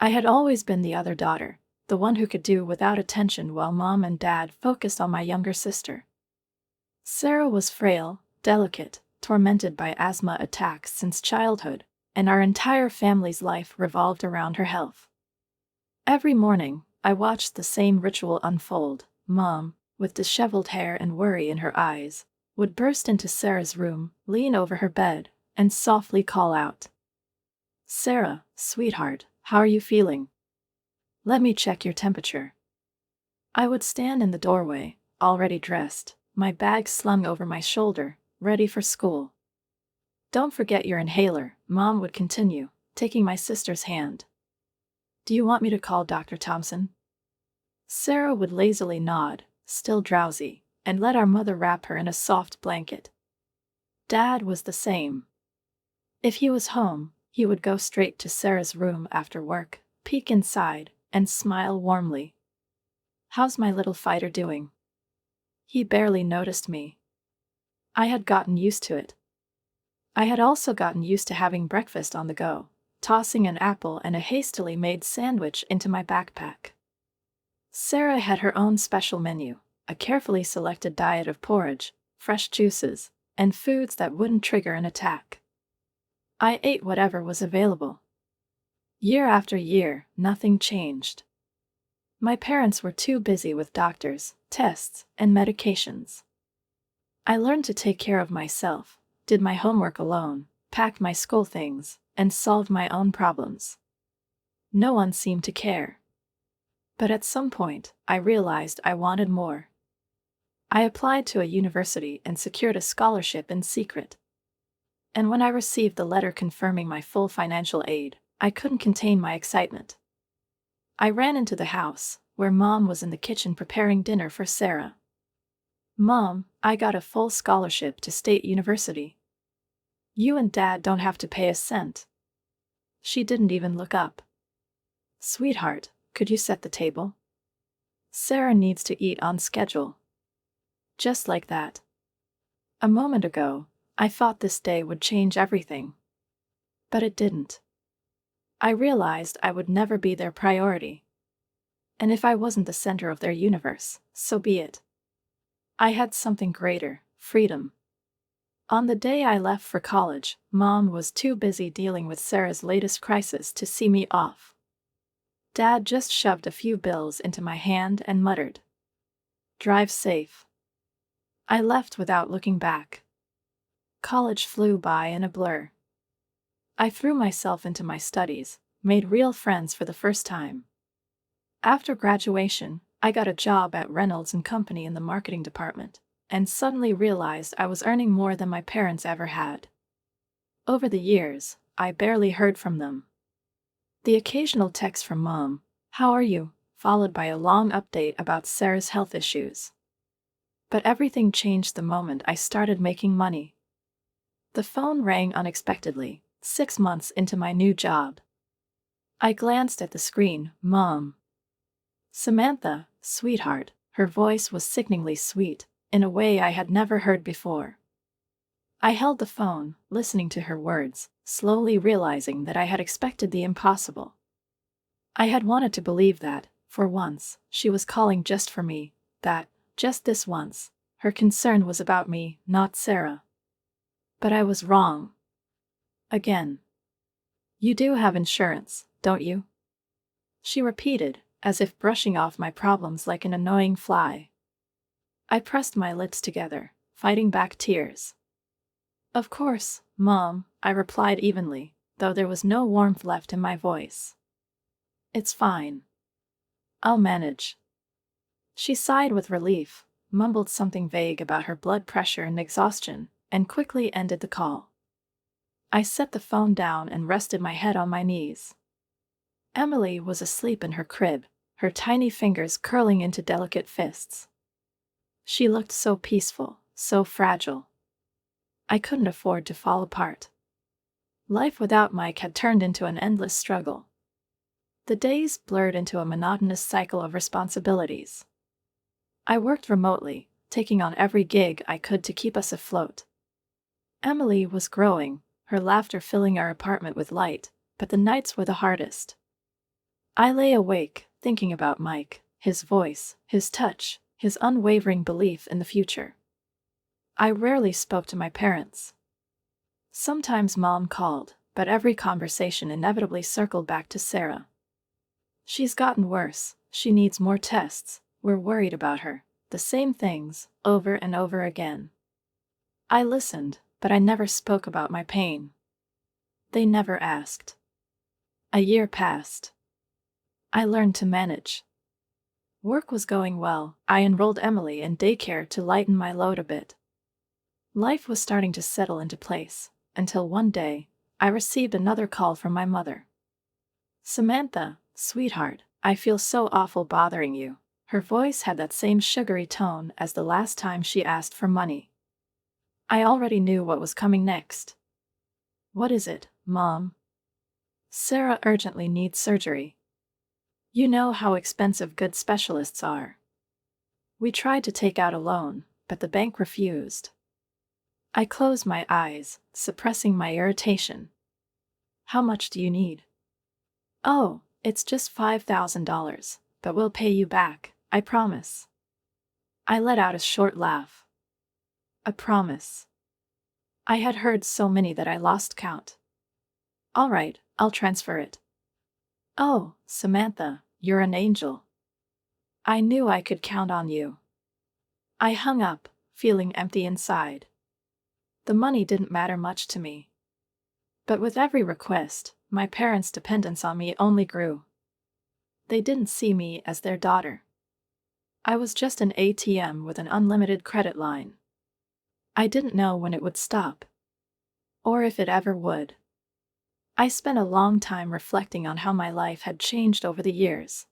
I had always been the other daughter, the one who could do without attention while Mom and Dad focused on my younger sister. Sarah was frail, delicate, tormented by asthma attacks since childhood, and our entire family's life revolved around her health. Every morning, I watched the same ritual unfold. Mom, with disheveled hair and worry in her eyes, would burst into Sarah's room, lean over her bed, and softly call out, "Sarah, sweetheart, how are you feeling? Let me check your temperature." I would stand in the doorway, already dressed, my bag slung over my shoulder, ready for school. "Don't forget your inhaler," Mom would continue, taking my sister's hand. "Do you want me to call Dr. Thompson?" Sarah would lazily nod, still drowsy, and let our mother wrap her in a soft blanket. Dad was the same. If he was home, he would go straight to Sarah's room after work, peek inside, and smile warmly. "How's my little fighter doing?" He barely noticed me. I had gotten used to it. I had also gotten used to having breakfast on the go, tossing an apple and a hastily made sandwich into my backpack. Sarah had her own special menu, a carefully selected diet of porridge, fresh juices, and foods that wouldn't trigger an attack. I ate whatever was available. Year after year, nothing changed. My parents were too busy with doctors, tests, and medications. I learned to take care of myself, did my homework alone, packed my school things, and solved my own problems. No one seemed to care. But at some point, I realized I wanted more. I applied to a university and secured a scholarship in secret. And when I received the letter confirming my full financial aid, I couldn't contain my excitement. I ran into the house, where Mom was in the kitchen preparing dinner for Sarah. "Mom, I got a full scholarship to State University. You and Dad don't have to pay a cent." She didn't even look up. "Sweetheart, could you set the table? Sarah needs to eat on schedule." Just like that. A moment ago, I thought this day would change everything. But it didn't. I realized I would never be their priority. And if I wasn't the center of their universe, so be it. I had something greater, freedom. On the day I left for college, Mom was too busy dealing with Sarah's latest crisis to see me off. Dad just shoved a few bills into my hand and muttered, "Drive safe." I left without looking back. College flew by in a blur. I threw myself into my studies, made real friends for the first time. After graduation, I got a job at Reynolds and Company in the marketing department, and suddenly realized I was earning more than my parents ever had. Over the years, I barely heard from them. The occasional text from Mom, "How are you?" followed by a long update about Sarah's health issues. But everything changed the moment I started making money. The phone rang unexpectedly, 6 months into my new job. I glanced at the screen. "Mom." "Samantha, sweetheart." Her voice was sickeningly sweet, in a way I had never heard before. I held the phone, listening to her words, slowly realizing that I had expected the impossible. I had wanted to believe that, for once, she was calling just for me, that, just this once, her concern was about me, not Sarah. But I was wrong. Again. "You do have insurance, don't you?" she repeated, as if brushing off my problems like an annoying fly. I pressed my lips together, fighting back tears. "Of course, Mom," I replied evenly, though there was no warmth left in my voice. "It's fine. I'll manage." She sighed with relief, mumbled something vague about her blood pressure and exhaustion, and quickly ended the call. I set the phone down and rested my head on my knees. Emily was asleep in her crib, her tiny fingers curling into delicate fists. She looked so peaceful, so fragile. I couldn't afford to fall apart. Life without Mike had turned into an endless struggle. The days blurred into a monotonous cycle of responsibilities. I worked remotely, taking on every gig I could to keep us afloat. Emily was growing, her laughter filling our apartment with light, but the nights were the hardest. I lay awake, thinking about Mike, his voice, his touch, his unwavering belief in the future. I rarely spoke to my parents. Sometimes Mom called, but every conversation inevitably circled back to Sarah. She's gotten worse, she needs more tests, we're worried about her, the same things, over and over again. I listened, but I never spoke about my pain. They never asked. A year passed. I learned to manage. Work was going well, I enrolled Emily in daycare to lighten my load a bit. Life was starting to settle into place, until one day, I received another call from my mother. "Samantha, sweetheart, I feel so awful bothering you." Her voice had that same sugary tone as the last time she asked for money. I already knew what was coming next. "What is it, Mom?" "Sarah urgently needs surgery. You know how expensive good specialists are. We tried to take out a loan, but the bank refused." I closed my eyes, suppressing my irritation. "How much do you need?" "Oh, it's just $5,000, but we'll pay you back, I promise." I let out a short laugh. A promise. I had heard so many that I lost count. "All right, I'll transfer it." "Oh, Samantha, you're an angel. I knew I could count on you." I hung up, feeling empty inside. The money didn't matter much to me. But with every request, my parents' dependence on me only grew. They didn't see me as their daughter. I was just an ATM with an unlimited credit line. I didn't know when it would stop. Or if it ever would. I spent a long time reflecting on how my life had changed over the years.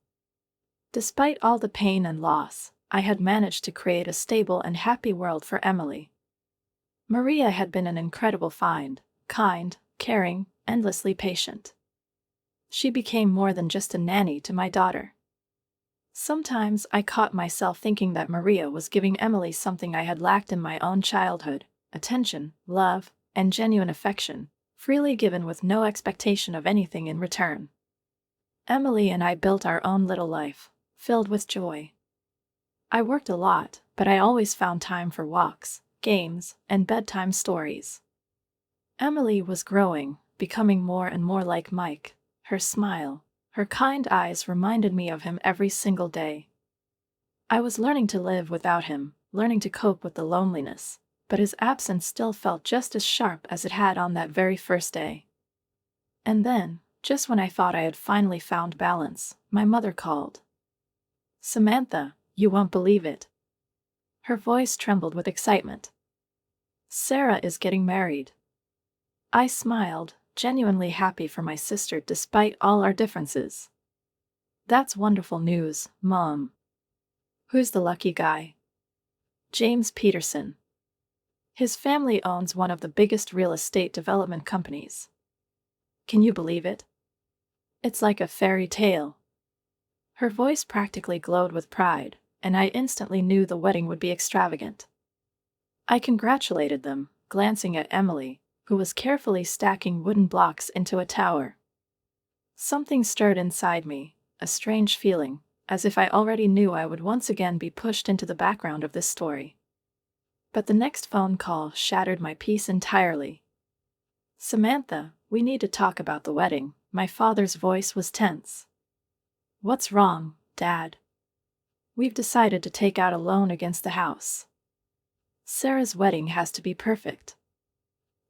Despite all the pain and loss, I had managed to create a stable and happy world for Emily. Maria had been an incredible find, kind, caring, endlessly patient. She became more than just a nanny to my daughter. Sometimes I caught myself thinking that Maria was giving Emily something I had lacked in my own childhood: attention, love, and genuine affection, freely given with no expectation of anything in return. Emily and I built our own little life, filled with joy. I worked a lot, but I always found time for walks, games, and bedtime stories. Emily was growing, becoming more and more like Mike. Her smile, her kind eyes reminded me of him every single day. I was learning to live without him, learning to cope with the loneliness, but his absence still felt just as sharp as it had on that very first day. And then, just when I thought I had finally found balance, my mother called. "Samantha, you won't believe it." Her voice trembled with excitement. "Sarah is getting married." I smiled, genuinely happy for my sister despite all our differences. "That's wonderful news, Mom." "Who's the lucky guy?" "James Peterson. His family owns one of the biggest real estate development companies. Can you believe it? It's like a fairy tale." Her voice practically glowed with pride, and I instantly knew the wedding would be extravagant. I congratulated them, glancing at Emily, who was carefully stacking wooden blocks into a tower. Something stirred inside me, a strange feeling, as if I already knew I would once again be pushed into the background of this story. But the next phone call shattered my peace entirely. "Samantha, we need to talk about the wedding." My father's voice was tense. "What's wrong, Dad?" "We've decided to take out a loan against the house. Sarah's wedding has to be perfect.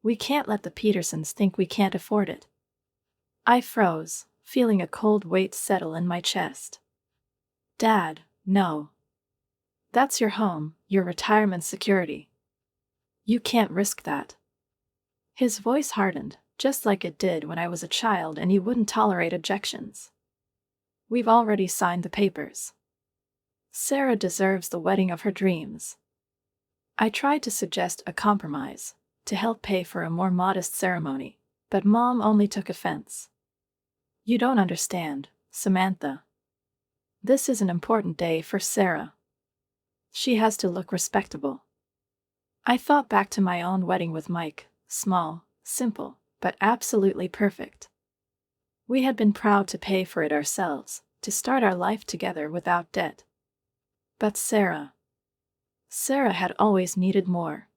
We can't let the Petersons think we can't afford it." I froze, feeling a cold weight settle in my chest. "Dad, no. That's your home, your retirement security. You can't risk that." His voice hardened, just like it did when I was a child and he wouldn't tolerate objections. "We've already signed the papers. Sarah deserves the wedding of her dreams." I tried to suggest a compromise, to help pay for a more modest ceremony, but Mom only took offense. "You don't understand, Samantha. This is an important day for Sarah. She has to look respectable." I thought back to my own wedding with Mike, small, simple, but absolutely perfect. We had been proud to pay for it ourselves, to start our life together without debt. But Sarah had always needed more.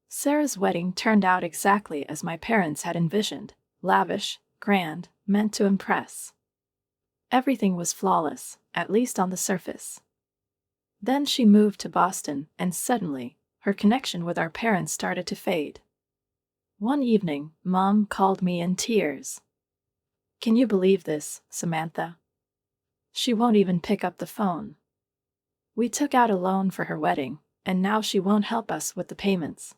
Sarah's wedding turned out exactly as my parents had envisioned: lavish, grand, meant to impress. Everything was flawless, at least on the surface. Then she moved to Boston, and suddenly, her connection with our parents started to fade. One evening, Mom called me in tears. "Can you believe this, Samantha? She won't even pick up the phone. We took out a loan for her wedding, and now she won't help us with the payments."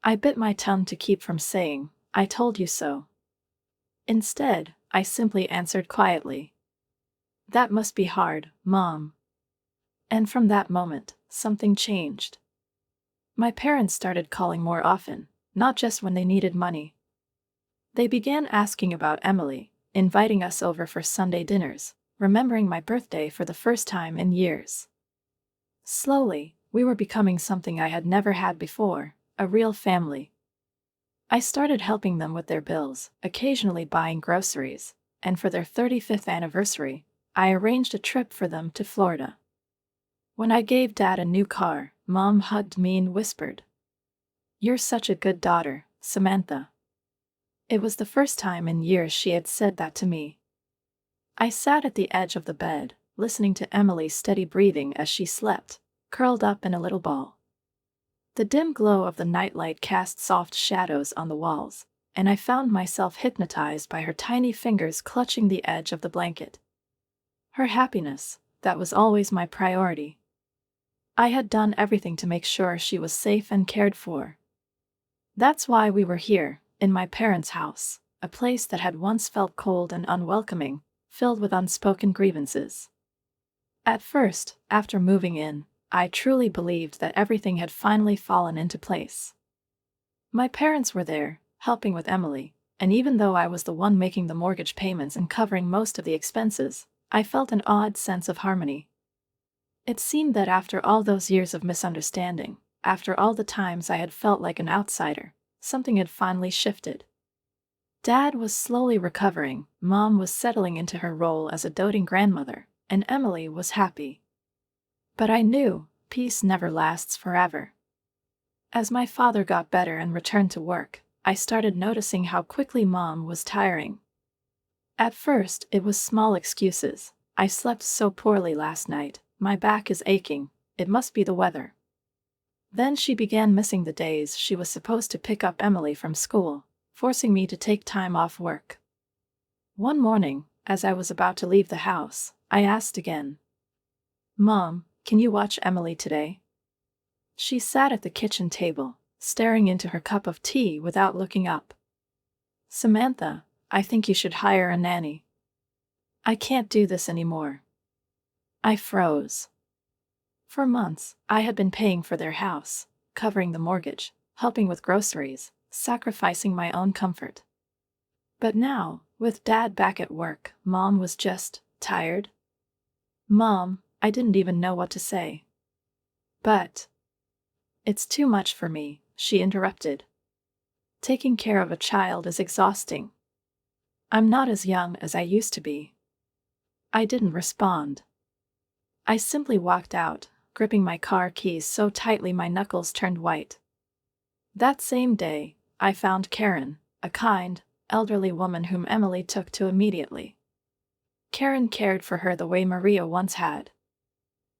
I bit my tongue to keep from saying, "I told you so." Instead, I simply answered quietly, "That must be hard, Mom." And from that moment, something changed. My parents started calling more often, not just when they needed money. They began asking about Emily, inviting us over for Sunday dinners, remembering my birthday for the first time in years. Slowly, we were becoming something I had never had before: a real family. I started helping them with their bills, occasionally buying groceries, and for their 35th anniversary, I arranged a trip for them to Florida. When I gave Dad a new car, Mom hugged me and whispered, "You're such a good daughter, Samantha." It was the first time in years she had said that to me. I sat at the edge of the bed, listening to Emily's steady breathing as she slept, curled up in a little ball. The dim glow of the nightlight cast soft shadows on the walls, and I found myself hypnotized by her tiny fingers clutching the edge of the blanket. Her happiness, that was always my priority. I had done everything to make sure she was safe and cared for. That's why we were here, in my parents' house, a place that had once felt cold and unwelcoming, filled with unspoken grievances. At first, after moving in, I truly believed that everything had finally fallen into place. My parents were there, helping with Emily, and even though I was the one making the mortgage payments and covering most of the expenses, I felt an odd sense of harmony. It seemed that after all those years of misunderstanding, after all the times I had felt like an outsider, something had finally shifted. Dad was slowly recovering, Mom was settling into her role as a doting grandmother, and Emily was happy. But I knew, peace never lasts forever. As my father got better and returned to work, I started noticing how quickly Mom was tiring. At first, it was small excuses. "I slept so poorly last night, my back is aching, it must be the weather." Then she began missing the days she was supposed to pick up Emily from school, forcing me to take time off work. One morning, as I was about to leave the house, I asked again, "Mom, can you watch Emily today?" She sat at the kitchen table, staring into her cup of tea without looking up. "Samantha, I think you should hire a nanny. I can't do this anymore." I froze. For months, I had been paying for their house, covering the mortgage, helping with groceries, sacrificing my own comfort. But now, with Dad back at work, Mom was just tired. "Mom," I didn't even know what to say. "But it's too much for me," she interrupted. "Taking care of a child is exhausting. I'm not as young as I used to be." I didn't respond. I simply walked out, gripping my car keys so tightly my knuckles turned white. That same day, I found Karen, a kind, elderly woman whom Emily took to immediately. Karen cared for her the way Maria once had.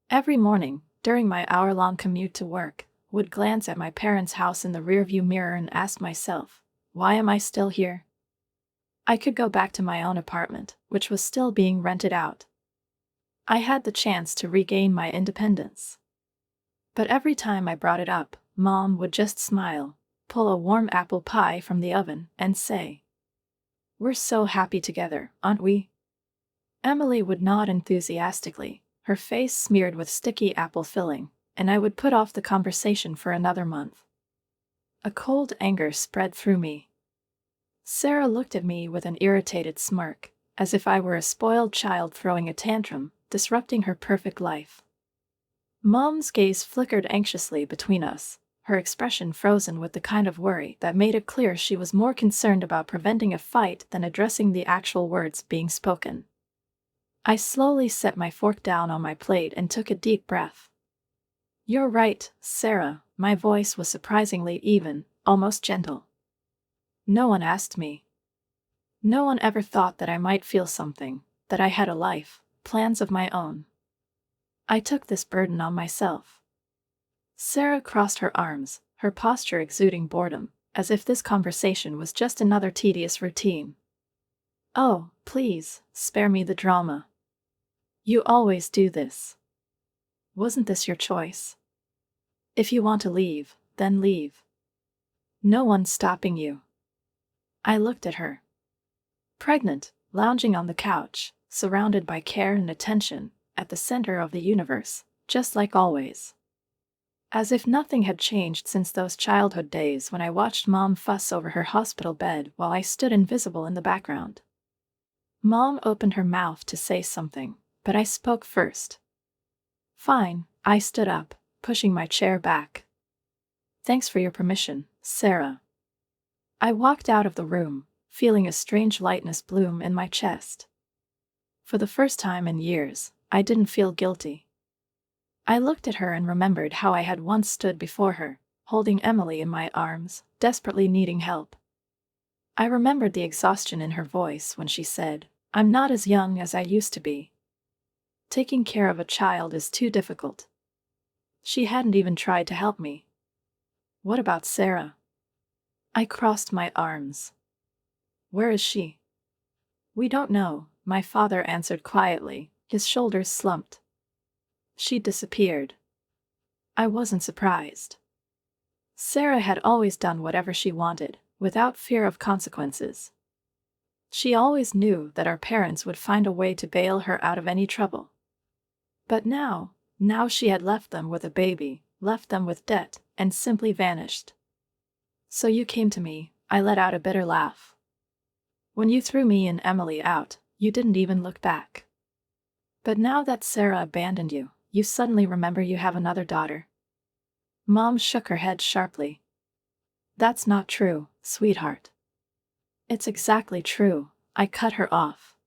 Every morning, during my hour-long commute to work, would glance at my parents' house in the rearview mirror and ask myself, why am I still here? I could go back to my own apartment, which was still being rented out. I had the chance to regain my independence. But every time I brought it up, Mom would just smile, pull a warm apple pie from the oven, and say, "We're so happy together, aren't we?" Emily would nod enthusiastically, her face smeared with sticky apple filling, and I would put off the conversation for another month. A cold anger spread through me. Sarah looked at me with an irritated smirk, as if I were a spoiled child throwing a tantrum, disrupting her perfect life. Mom's gaze flickered anxiously between us, her expression frozen with the kind of worry that made it clear she was more concerned about preventing a fight than addressing the actual words being spoken. I slowly set my fork down on my plate and took a deep breath. "You're right, Sarah," my voice was surprisingly even, almost gentle. "No one asked me. No one ever thought that I might feel something, that I had a life, plans of my own. I took this burden on myself." Sarah crossed her arms, her posture exuding boredom, as if this conversation was just another tedious routine. "Oh, please, spare me the drama. You always do this. Wasn't this your choice? If you want to leave, then leave. No one's stopping you." I looked at her. Pregnant, lounging on the couch, surrounded by care and attention, at the center of the universe, just like always. As if nothing had changed since those childhood days when I watched Mom fuss over her hospital bed while I stood invisible in the background. Mom opened her mouth to say something, but I spoke first. "Fine," I stood up, pushing my chair back. "Thanks for your permission, Sarah." I walked out of the room, feeling a strange lightness bloom in my chest. For the first time in years, I didn't feel guilty. I looked at her and remembered how I had once stood before her, holding Emily in my arms, desperately needing help. I remembered the exhaustion in her voice when she said, "I'm not as young as I used to be. Taking care of a child is too difficult." She hadn't even tried to help me. What about Sarah? I crossed my arms. "Where is she?" "We don't know," my father answered quietly, his shoulders slumped. "She disappeared." I wasn't surprised. Sarah had always done whatever she wanted, without fear of consequences. She always knew that our parents would find a way to bail her out of any trouble. But now she had left them with a baby, left them with debt, and simply vanished. "So you came to me," I let out a bitter laugh. "When you threw me and Emily out, you didn't even look back. But now that Sarah abandoned you, you suddenly remember you have another daughter." Mom shook her head sharply. "That's not true, sweetheart." "It's exactly true," I cut her off.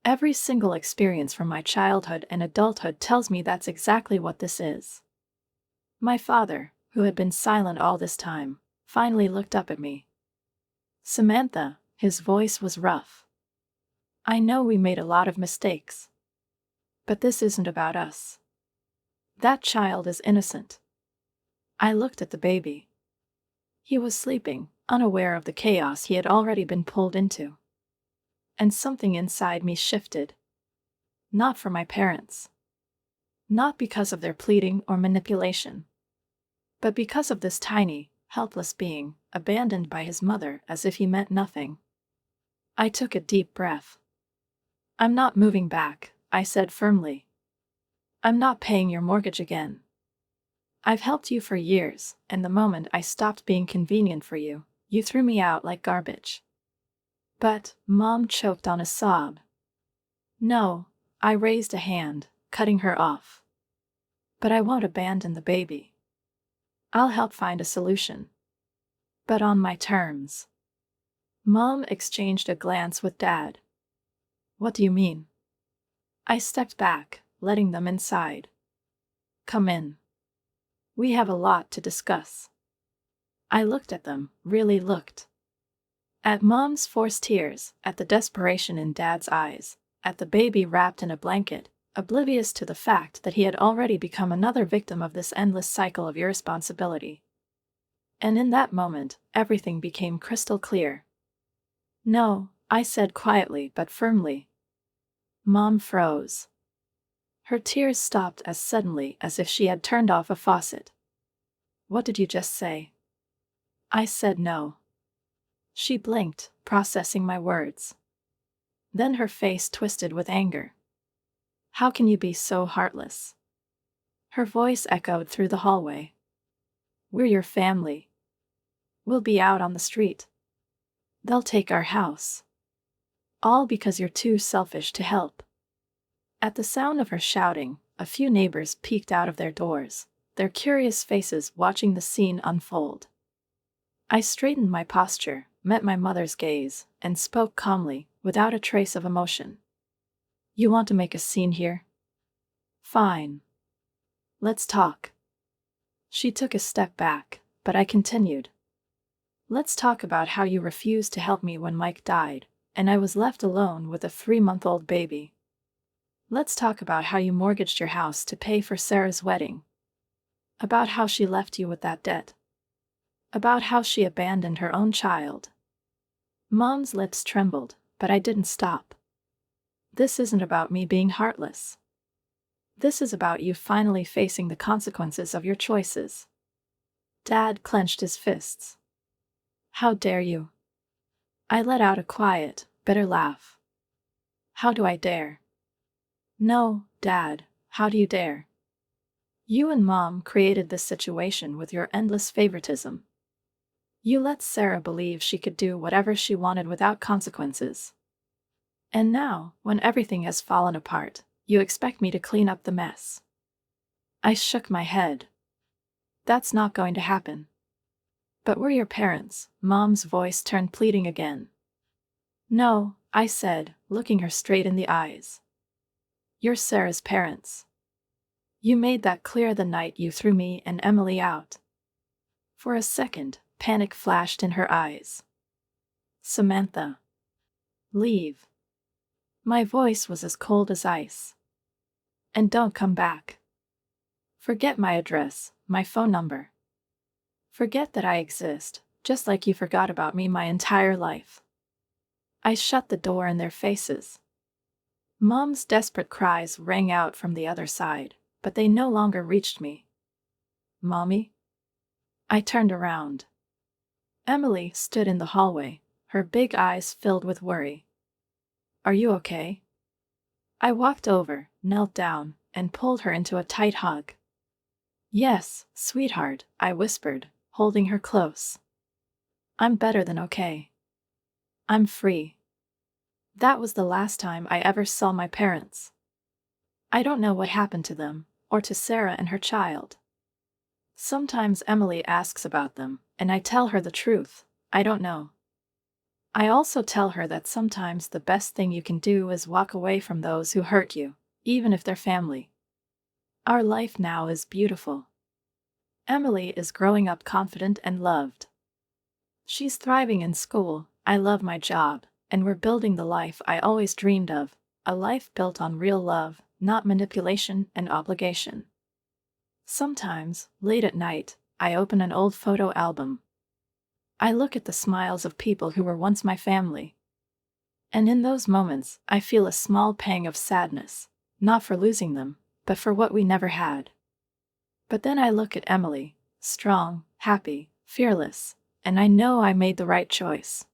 "Every single experience from my childhood and adulthood tells me that's exactly what this is." My father, who had been silent all this time, finally looked up at me. "Samantha," his voice was rough. "I know we made a lot of mistakes. But this isn't about us. That child is innocent." I looked at the baby. He was sleeping, unaware of the chaos he had already been pulled into. And something inside me shifted. Not for my parents. Not because of their pleading or manipulation. But because of this tiny, helpless being, abandoned by his mother as if he meant nothing. I took a deep breath. "I'm not moving back," I said firmly. "I'm not paying your mortgage again. I've helped you for years, and the moment I stopped being convenient for you, you threw me out like garbage." "But," Mom choked on a sob. "No," I raised a hand, cutting her off. "But I won't abandon the baby. I'll help find a solution. But on my terms." Mom exchanged a glance with Dad. "What do you mean?" I stepped back, letting them inside. "Come in. We have a lot to discuss." I looked at them, really looked. At Mom's forced tears, at the desperation in Dad's eyes, at the baby wrapped in a blanket, oblivious to the fact that he had already become another victim of this endless cycle of irresponsibility. And in that moment, everything became crystal clear. "No," I said quietly but firmly. Mom froze. Her tears stopped as suddenly as if she had turned off a faucet. "What did you just say?" I said no. She blinked, processing my words. Then her face twisted with anger. "How can you be so heartless?" Her voice echoed through the hallway. "We're your family. We'll be out on the street. They'll take our house. All because you're too selfish to help." At the sound of her shouting, a few neighbors peeked out of their doors, their curious faces watching the scene unfold. I straightened my posture, met my mother's gaze, and spoke calmly, without a trace of emotion. You want to make a scene here? Fine. Let's talk. She took a step back, but I continued. Let's talk about how you refused to help me when Mike died, and I was left alone with a 3-month-old baby. Let's talk about how you mortgaged your house to pay for Sarah's wedding. About how she left you with that debt. About how she abandoned her own child. Mom's lips trembled, but I didn't stop. This isn't about me being heartless. This is about you finally facing the consequences of your choices. Dad clenched his fists. How dare you? I let out a quiet, bitter laugh. How do I dare? No, Dad, how do you dare? You and Mom created this situation with your endless favoritism. You let Sarah believe she could do whatever she wanted without consequences. And now, when everything has fallen apart, you expect me to clean up the mess. I shook my head. That's not going to happen. But we're your parents. Mom's voice turned pleading again. No, I said, looking her straight in the eyes. You're Sarah's parents. You made that clear the night you threw me and Emily out. For a second, panic flashed in her eyes. Samantha. Leave. My voice was as cold as ice. And don't come back. Forget my address, my phone number. Forget that I exist, just like you forgot about me my entire life. I shut the door in their faces. Mom's desperate cries rang out from the other side, but they no longer reached me. Mommy? I turned around. Emily stood in the hallway, her big eyes filled with worry. Are you okay? I walked over, knelt down, and pulled her into a tight hug. Yes, sweetheart, I whispered, holding her close. I'm better than okay. I'm free. That was the last time I ever saw my parents. I don't know what happened to them, or to Sarah and her child. Sometimes Emily asks about them, and I tell her the truth. I don't know. I also tell her that sometimes the best thing you can do is walk away from those who hurt you, even if they're family. Our life now is beautiful. Emily is growing up confident and loved. She's thriving in school, I love my job, and we're building the life I always dreamed of, a life built on real love, not manipulation and obligation. Sometimes, late at night, I open an old photo album. I look at the smiles of people who were once my family. And in those moments, I feel a small pang of sadness, not for losing them, but for what we never had. But then I look at Emily, strong, happy, fearless, and I know I made the right choice.